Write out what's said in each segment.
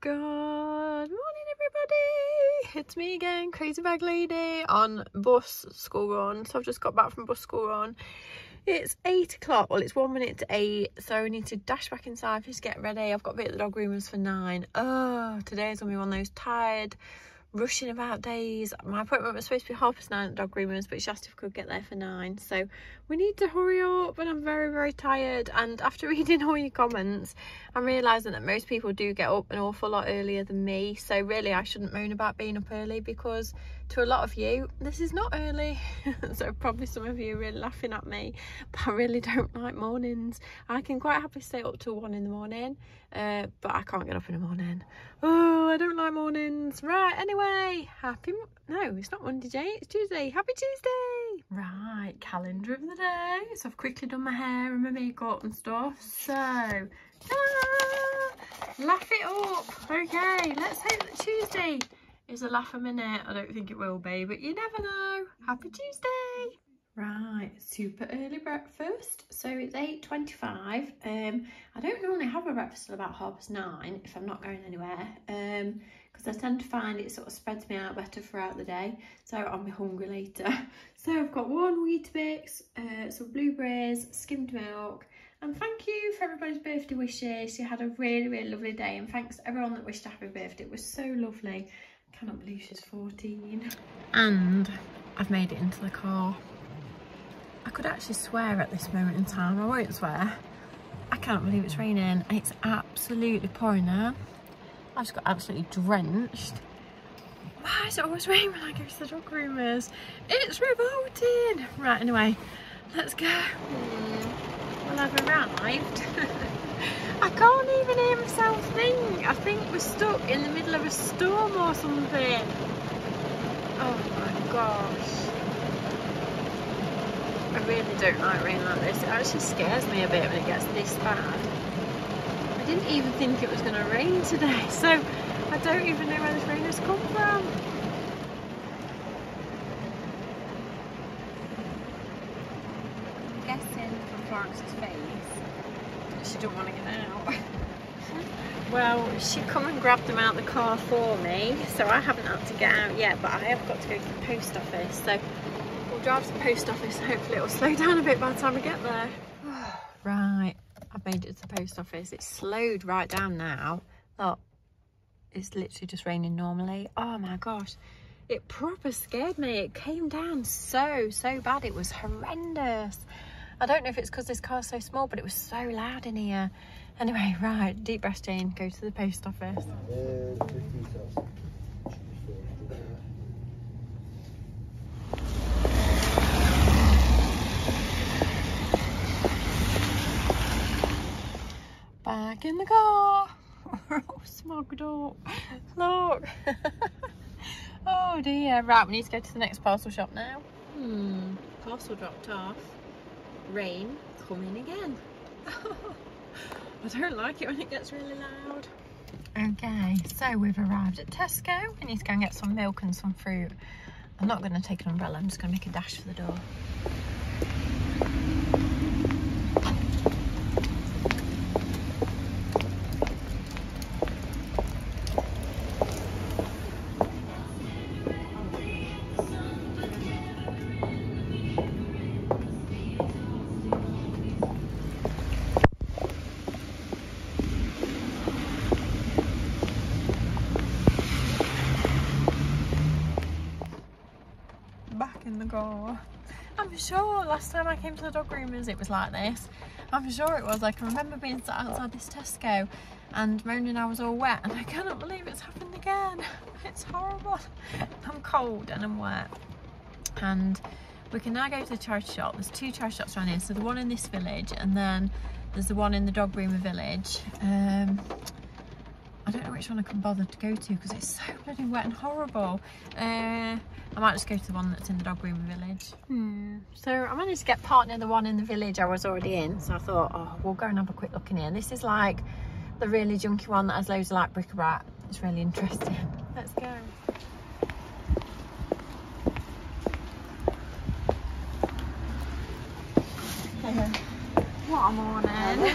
Good morning, everybody. It's me again, Crazy Bag Lady, on bus school run. So I've just got back from bus school run. It's 8 o'clock. Well, it's 1 minute to 8, so I need to dash back inside, just get ready. I've got to be at the dog groomers for 9. Oh, today's gonna be one of those tired, rushing about days. My appointment was supposed to be 9:30 at the dog groomers, but she asked if we could get there for 9, so we need to hurry up, and I'm very tired. And after reading all your comments, I'm realising that most people do get up an awful lot earlier than me, so really I shouldn't moan about being up early, because to a lot of you this is not early. So probably some of you are really laughing at me, but I really don't like mornings. I can quite happily stay up till 1 in the morning, but I can't get up in the morning. Oh, I don't like mornings. Right, anyway, no, it's not Monday, Jay, it's Tuesday. Happy Tuesday. Right, calendar of the day. So I've quickly done my hair and my makeup and stuff, so laugh it up. Okay, let's hope that Tuesday is a laugh a minute. I don't think it will be, but you never know. Happy Tuesday. Right, super early breakfast, so it's 8:25. I don't normally have a breakfast till about 9:30 if I'm not going anywhere, because I tend to find it sort of spreads me out better throughout the day, so I'll be hungry later. So I've got 1 Weetabix, some blueberries, skimmed milk, and thank you for everybody's birthday wishes. You had a really lovely day, and thanks to everyone that wished a happy birthday. It was so lovely. I cannot believe she's 14. And I've made it into the car. I could actually swear at this moment in time. I won't swear. I can't believe it's raining. It's absolutely pouring now. I just got absolutely drenched. Why is it always rain when I go to the dog groomers? It's revolting. Right, anyway, let's go. Well, I've arrived. I can't even hear myself think. I think we're stuck in the middle of a storm or something. Oh my gosh. I really don't like rain like this. It actually scares me a bit when it gets this bad. I didn't even think it was going to rain today, so I don't even know where this rain has come from. I'm guessing from Florence's face, she don't want to get out. Well, she come and grabbed them out of the car for me, so I haven't had to get out yet, but I have got to go to the post office, so we'll drive to the post office and hopefully it'll slow down a bit by the time we get there. Right, I've made it to the post office. It's slowed right down now. Look, it's literally just raining normally. Oh my gosh, it proper scared me. It came down so bad. It was horrendous. I don't know if it's because this car's so small, but it was so loud in here. Anyway, right, deep breath, Jane, go to the post office. Back in the car. We're all smogged up. Look. Oh dear. Right, we need to go to the next parcel shop now. Parcel dropped off. Rain coming again. I don't like it when it gets really loud. Okay, so we've arrived at Tesco. We need to go and get some milk and some fruit. I'm not going to take an umbrella, I'm just going to make a dash for the door. In the car. I'm sure last time I came to the dog groomers it was like this. I'm sure it was. I can remember being sat outside this Tesco and moaning I was all wet, and I cannot believe it's happened again. It's horrible. I'm cold and I'm wet, and we can now go to the charity shop. There's 2 charity shops around here, so the one in this village and then there's the one in the dog groomer village. I don't know which one I can bother to go to because it's so bloody wet and horrible. I might just go to the one that's in the dog groomer village. So I managed to get part near the one in the village I was already in, so I thought, oh, we'll go and have a quick look in here. This is like the really junky one that has loads of like bric-a-brac. It's really interesting. Let's go. What a morning.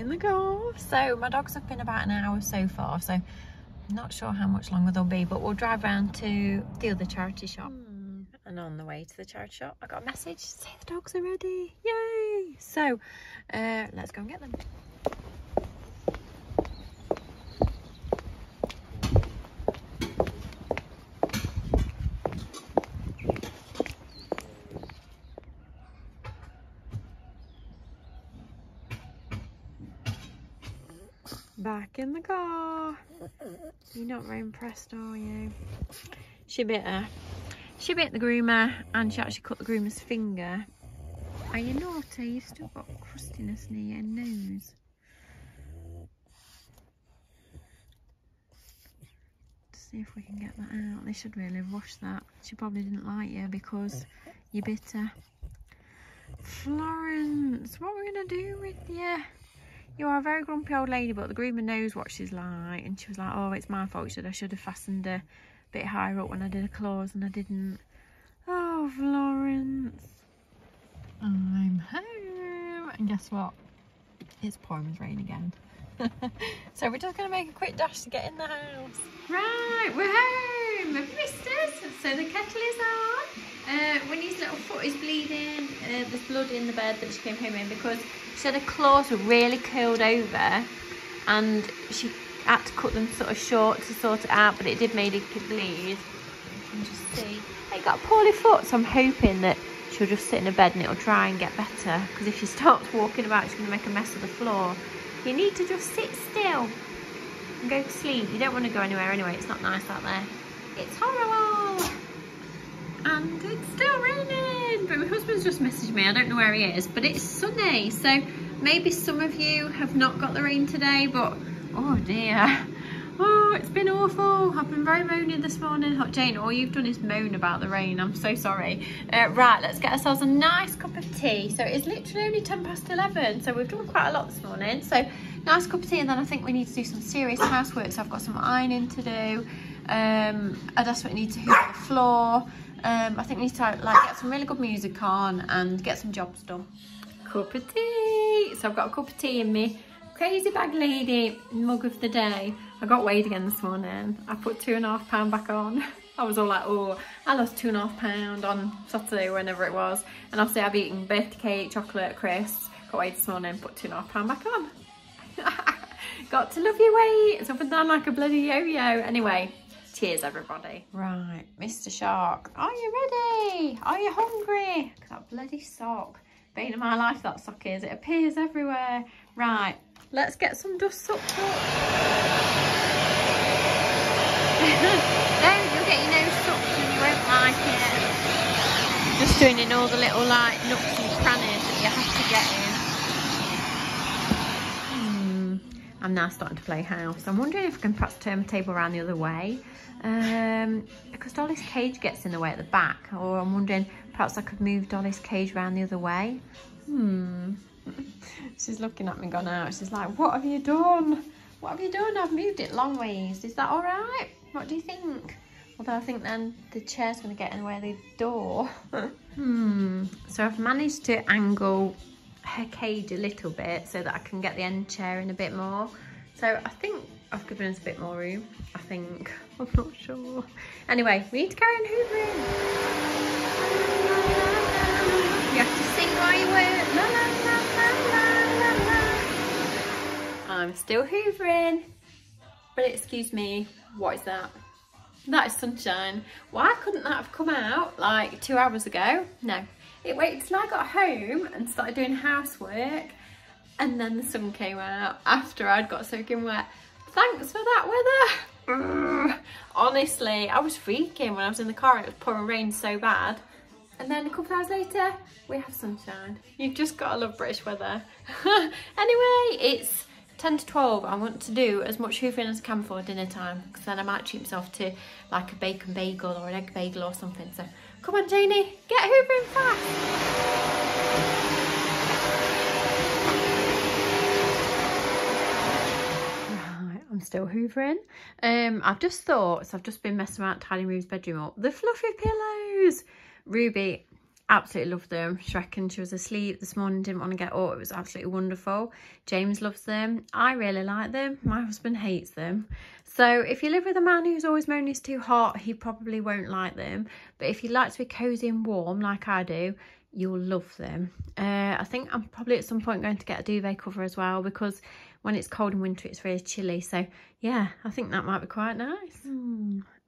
in the car. So my dogs have been about an hour so far, so I'm not sure how much longer they'll be, but we'll drive round to the other charity shop. And on the way to the charity shop, I got a message to say the dogs are ready. Yay! So let's go and get them. Back in the car. You're not very impressed, are you? She bit her. She bit the groomer and she actually cut the groomer's finger. Are you naughty? You've still got crustiness near your nose. Let's see if we can get that out. They should really have washed that. She probably didn't like you because you bit her. Florence, what are we going to do with you? You are a very grumpy old lady, but the groomer knows what she's like. And she was like, oh, it's my fault. She said I should have fastened her a bit higher up when I did her claws, and I didn't. Oh, Florence. I'm home. And guess what? It's pouring with rain again. So we're just going to make a quick dash to get in the house. Right, we're home. Have you missed us? So the kettle is on. Winnie's little foot is bleeding. There's blood in the bed that she came home in because she said her claws were really curled over and she had to cut them sort of short to sort it out, but it did make it bleed. You can just see. It got a poorly foot, so I'm hoping that she'll just sit in a bed and it'll dry and get better, because if she starts walking about, she's going to make a mess of the floor. You need to just sit still and go to sleep. You don't want to go anywhere anyway. It's not nice out there. It's horrible. And it's still raining. But my husband's just messaged me. I don't know where he is, but it's sunny. So maybe some of you have not got the rain today, but oh dear. Oh, it's been awful. I've been very moany this morning. Jane, all you've done is moan about the rain. I'm so sorry. Right, let's get ourselves a nice cup of tea. So it's literally only 11:10. So we've done quite a lot this morning. So nice cup of tea, and then I think we need to do some serious housework. So I've got some ironing to do. I desperately need to hoover the floor. I think we need to like get some really good music on and get some jobs done. Cup of tea. So I've got a cup of tea in me. Crazy bag lady mug of the day. I got weighed again this morning. I put 2.5 pounds back on. I was all like, oh, I lost 2.5 pounds on Saturday, whenever it was. And obviously I've eaten birthday cake, chocolate, crisps. Got weighed this morning, put 2.5 pounds back on. Got to love your weight. It's up and down like a bloody yo-yo. Anyway, cheers everybody. Right, Mr. Shark, are you ready? Are you hungry? That bloody sock. Bane of my life, that sock is. It appears everywhere. Right, let's get some dust sucked up. No, you'll get your nose sucked and you won't like it. Just doing in all the little like nooks and crannies that you have to get in. I'm now starting to play house. I'm wondering if I can perhaps turn my table around the other way. Because Dolly's cage gets in the way at the back. Or I'm wondering perhaps I could move Dolly's cage around the other way. She's looking at me gone out. She's like, what have you done? What have you done? I've moved it long ways. Is that all right? What do you think? Although I think then the chair's going to get in the way of the door. So I've managed to angle her cage a little bit so that I can get the end chair in a bit more. So I think I've given us a bit more room. I think. I'm not sure. Anyway, we need to carry on hoovering. You have to sing while you work. La, la, la, la, la, la. I'm still hoovering. But excuse me, what is that? That is sunshine. Why couldn't that have come out like 2 hours ago? No. It waited till I got home and started doing housework, and then the sun came out after I'd got soaking wet. Thanks for that weather. Honestly, I was freaking when I was in the car and it was pouring rain so bad. And then a couple of hours later, we have sunshine. You've just got to love British weather. Anyway, it's 10 to 12. I want to do as much hoovering as I can for dinner time, because then I might treat myself to like a bacon bagel or an egg bagel or something. So come on, Janie, get hoovering fast. Right, I'm still hoovering. I've just thought, so I've just been messing around tidying Ruby's bedroom up. The fluffy pillows. Ruby Absolutely love them. She reckoned she was asleep this morning, didn't want to get up. It was absolutely wonderful. James loves them. I really like them. My husband hates them. So if you live with a man who's always moaning it's too hot, he probably won't like them. But if you like to be cosy and warm like I do, you'll love them. I think I'm probably at some point going to get a duvet cover as well, because when it's cold in winter it's really chilly. So yeah, I think that might be quite nice.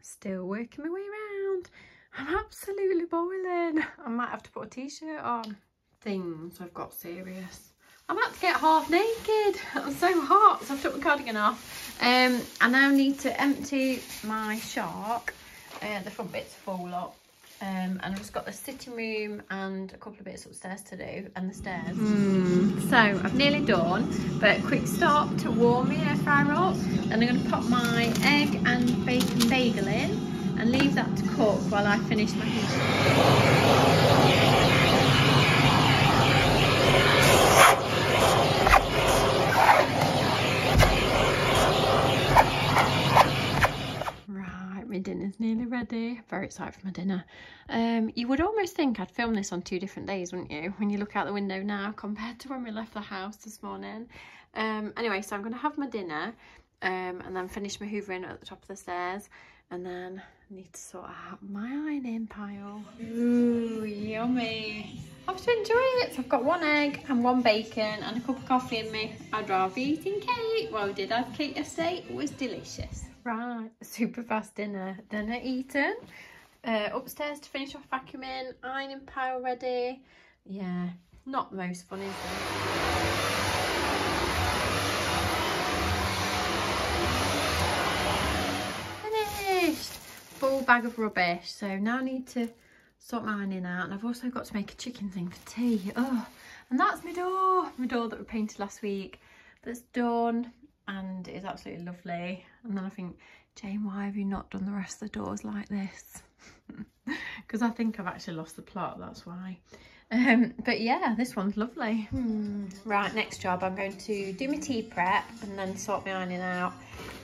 Still working my way around. I'm absolutely boiling. I might have to put a t-shirt on. Things have got serious. I'm about to get half naked. I'm so hot, so I've took my cardigan off. I now need to empty my shark. The front bit's full up. And I've just got the sitting room and a couple of bits upstairs to do, and the stairs. So I've nearly done, but quick stop to warm the air fryer up. Then I'm going to pop my egg and bacon bagel in and leave that to cook while I finish my my dinner's nearly ready. Very excited for my dinner. You would almost think I'd film this on 2 different days, wouldn't you, when you look out the window now compared to when we left the house this morning. Anyway, so I'm going to have my dinner and then finish my hoovering at the top of the stairs, and then I need to sort out my ironing pile. Ooh, yummy. I have to enjoy it. So I've got 1 egg and 1 bacon and a cup of coffee in me. I'd rather be eating cake. Well, we did have cake yesterday. It was delicious. Right, super fast dinner eaten. Upstairs to finish off vacuuming, ironing pile ready. Yeah, not the most fun, is it? Finished! Full bag of rubbish. So now I need to sort my ironing out, and I've also got to make a chicken thing for tea. Oh, and that's my door that we painted last week. That's done. And it's absolutely lovely. And then I think, Jane, why have you not done the rest of the doors like this? Because I think I've actually lost the plot, that's why. But yeah, this one's lovely. Right, next job, I'm going to do my tea prep and then sort my ironing out.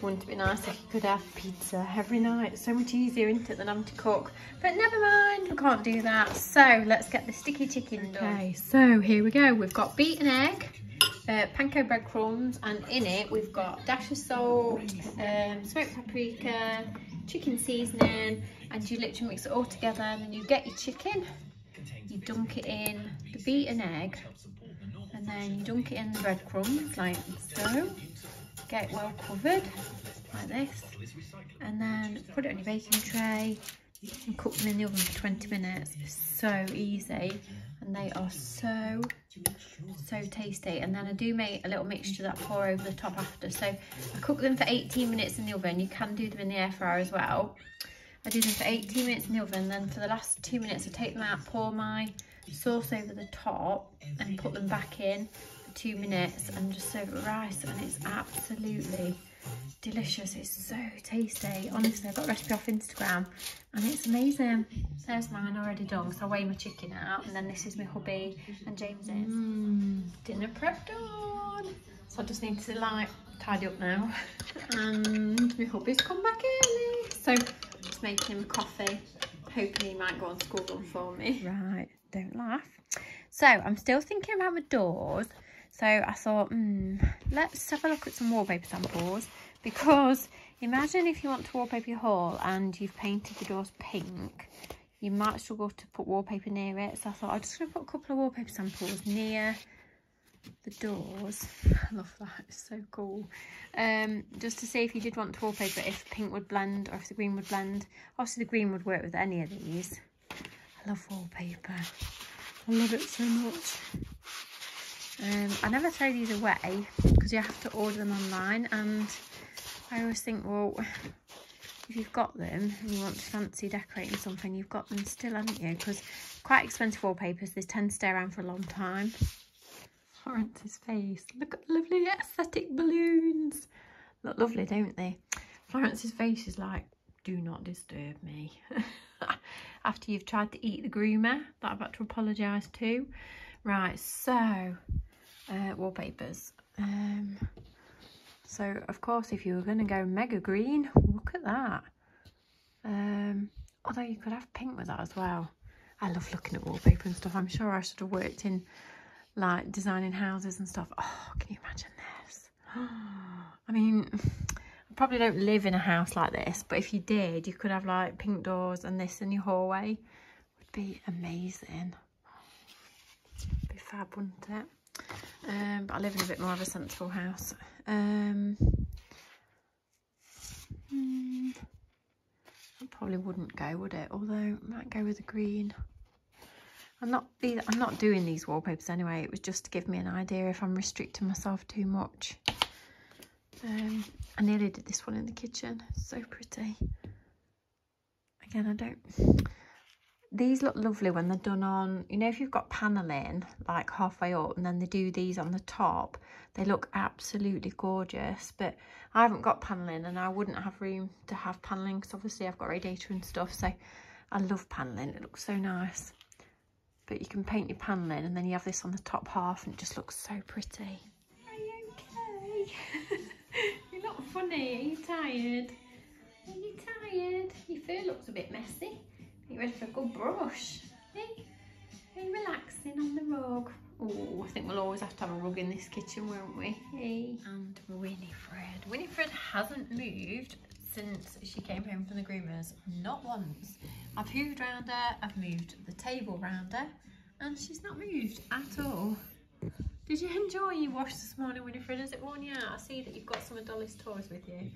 Wouldn't it be nice if you could have pizza every night? So much easier, isn't it, than having to cook? But never mind, we can't do that. So let's get the sticky chicken done. Okay, so here we go. We've got beaten egg, panko breadcrumbs, and in it we've got a dash of salt, smoked paprika, chicken seasoning, and you literally mix it all together, and then you get your chicken, you dunk it in the beaten egg, and then you dunk it in the breadcrumbs like so, get it well covered like this, and then put it on your baking tray and cook them in the oven for 20 minutes. It's so easy and they are so tasty. And then I do make a little mixture that I pour over the top after. So I cook them for 18 minutes in the oven. You can do them in the air fryer as well. I do them for 18 minutes in the oven, then for the last 2 minutes I take them out, pour my sauce over the top and put them back in for 2 minutes and just serve it with rice, and it's absolutely delicious. It's so tasty. Honestly, I got a recipe off Instagram and it's amazing. There's mine already done, so I weigh my chicken out, and then this is my hubby and James's. Dinner prep done. So I just need to like tidy up now. And my hubby's come back early, so just making him coffee, hoping he might go on school run for me. Right, don't laugh. So I'm still thinking about my doors. So I thought, let's have a look at some wallpaper samples, because imagine if you want to wallpaper your hall and you've painted the doors pink, you might struggle to put wallpaper near it. So I thought I'm just going to put a couple of wallpaper samples near the doors. I love that, it's so cool. Just to see if you did want to wallpaper, if pink would blend or if the green would blend. Obviously the green would work with any of these. I love wallpaper, I love it so much. I never throw these away because you have to order them online, and I always think, well, if you've got them and you want to fancy decorating something, you've got them still, haven't you? Because quite expensive wallpapers, they tend to stay around for a long time. Florence's face, look at the lovely aesthetic balloons. Look lovely, don't they? Florence's face is like, do not disturb me. After you've tried to eat the groomer that I've had to apologise to. Right, so wallpapers. So of course, if you were going to go mega green, look at that. Although you could have pink with that as well. I love looking at wallpaper and stuff. I'm sure I should have worked in like designing houses and stuff. Oh, can you imagine this? I mean, I probably don't live in a house like this, but if you did, you could have like pink doors and this in your hallway. Would be amazing. Be fab, wouldn't it? But I live in a bit more of a sensible house. I probably wouldn't go, would it? Although I might go with the green. I'm not doing these wallpapers anyway. It was just to give me an idea if I'm restricting myself too much. I nearly did this one in the kitchen. It's so pretty. Again, these look lovely when they're done on, you know, if you've got panelling like halfway up and then they do these on the top, they look absolutely gorgeous. But I haven't got panelling and I wouldn't have room to have panelling because obviously I've got radiator and stuff. So I love panelling. It looks so nice. But you can paint your panelling and then you have this on the top half and it just looks so pretty. Are you okay? You're not funny. Are you tired? Are you tired? Your fur looks a bit messy. Are you ready for a good brush? Hey? Are you relaxing on the rug? Oh, I think we'll always have to have a rug in this kitchen, won't we? Hey. And Winifred. Winifred hasn't moved since she came home from the groomers. Not once. I've hooved around her, I've moved the table around her, and she's not moved at all. Did you enjoy your wash this morning, Winifred? Has it worn you out? I see that you've got some of Dolly's toys with you.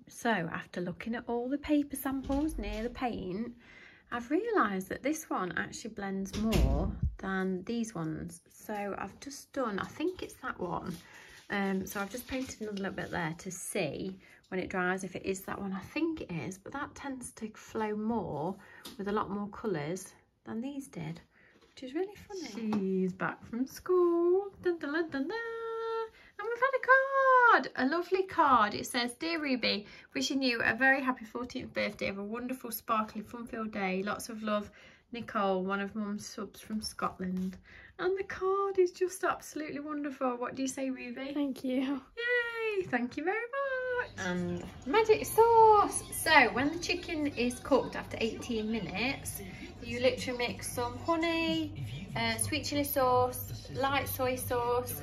So after looking at all the paper samples near the paint, I've realised that this one actually blends more than these ones. So I've just done, I think it's that one. So I've just painted another little bit there to see when it dries if it is that one. I think it is, but that tends to flow more with a lot more colours than these did, which is really funny. She's back from school. Dun, dun, dun, dun, dun. And we've had a card, a lovely card. It says, "Dear Ruby, wishing you a very happy 14th birthday. Have a wonderful, sparkly, fun-filled day. Lots of love, Nicole, one of Mum's subs from Scotland." And the card is just absolutely wonderful. What do you say, Ruby? Thank you. Yay, thank you very much. And magic sauce. So when the chicken is cooked after 18 minutes, you literally mix some honey, sweet chilli sauce, light soy sauce,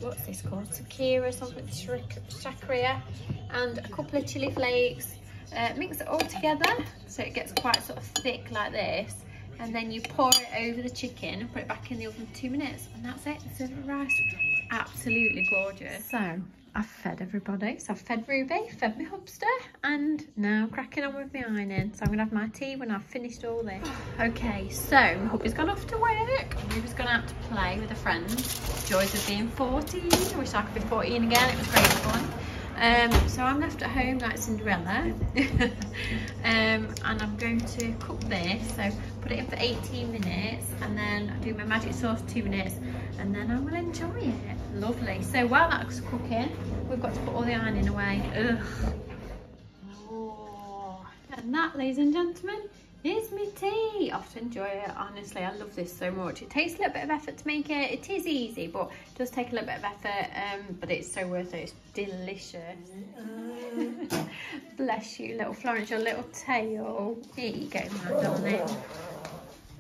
what's this called? Sakira, something, shakria, and a couple of chili flakes. Mix it all together so it gets quite sort of thick like this, and then you pour it over the chicken and put it back in the oven for 2 minutes, and that's it. Serve it with rice. Absolutely gorgeous. So I've fed everybody. So I've fed Ruby, fed my hubster, and now cracking on with my ironing. So I'm gonna have my tea when I've finished all this. Okay, so my hubby's gone off to work. Ruby's gone out to play with a friend. Joys of being 14. I wish I could be 14 again. It was great fun. So I'm left at home like Cinderella. And I'm going to cook this. So put it in for 18 minutes and then I do my magic sauce 2 minutes and then I will enjoy it. Lovely. So while that's cooking, we've got to put all the ironing away. Ugh. Oh. And that, ladies and gentlemen, is my tea. I often enjoy it. Honestly, I love this so much. It takes a little bit of effort to make it. It is easy, but it does take a little bit of effort. But it's so worth it. It's delicious. Bless you, little Florence, your little tail. Here you go, my darling.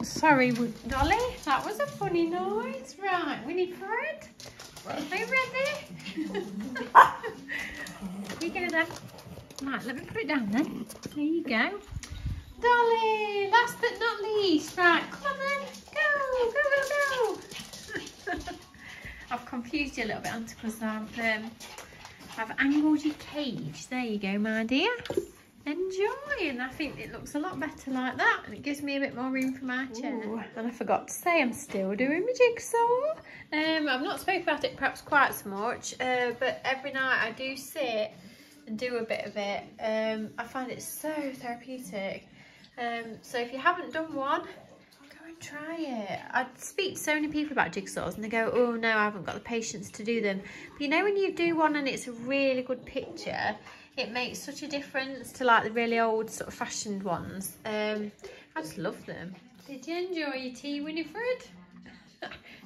Sorry, Dolly. That was a funny noise. Right, Winifred. Are you ready? You go there. Right, let me put it down then. There you go. Dolly, last but not least. Right, come on then. Go, go, go, go. I've confused you a little bit, Auntie, because I've angled your cage. There you go, my dear. Enjoy. And I think it looks a lot better like that, and it gives me a bit more room for my chair. Ooh. And I forgot to say, I'm still doing my jigsaw. I've not spoken about it perhaps quite so much, but every night I do sit and do a bit of it. I find it so therapeutic. So if you haven't done one, go and try it. I speak to so many people about jigsaws and they go, "Oh no, I haven't got the patience to do them." But you know, when you do one and it's a really good picture, it makes such a difference to like the really old sort of fashioned ones. I just love them. Did you enjoy your tea, Winifred?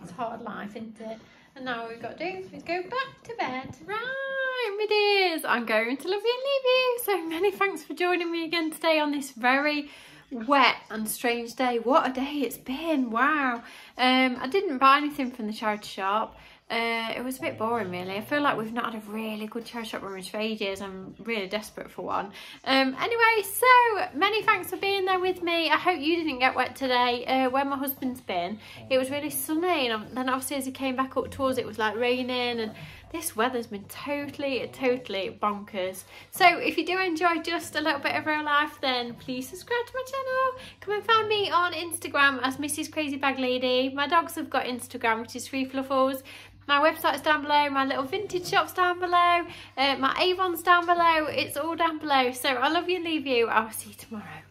It's a hard life, isn't it? And now all we've got to do is go back to bed. Right, my dears, I'm going to love you and leave you. So many thanks for joining me again today on this very wet and strange day. What a day it's been, wow. I didn't buy anything from the charity shop. It was a bit boring really. I feel like we've not had a really good charity shop rummage for ages. I'm really desperate for one. Anyway, so many thanks for being there with me. I hope you didn't get wet today. Where my husband's been, it was really sunny, and then obviously as he came back up towards it was like raining, and this weather's been totally bonkers. So if you do enjoy just a little bit of real life, then please subscribe to my channel. Come and find me on Instagram as mrscrazybaglady. My dogs have got Instagram, which is Free Fluffles. My website's down below, my little vintage shop's down below, my Avon's down below, it's all down below. So I love you and leave you. I'll see you tomorrow.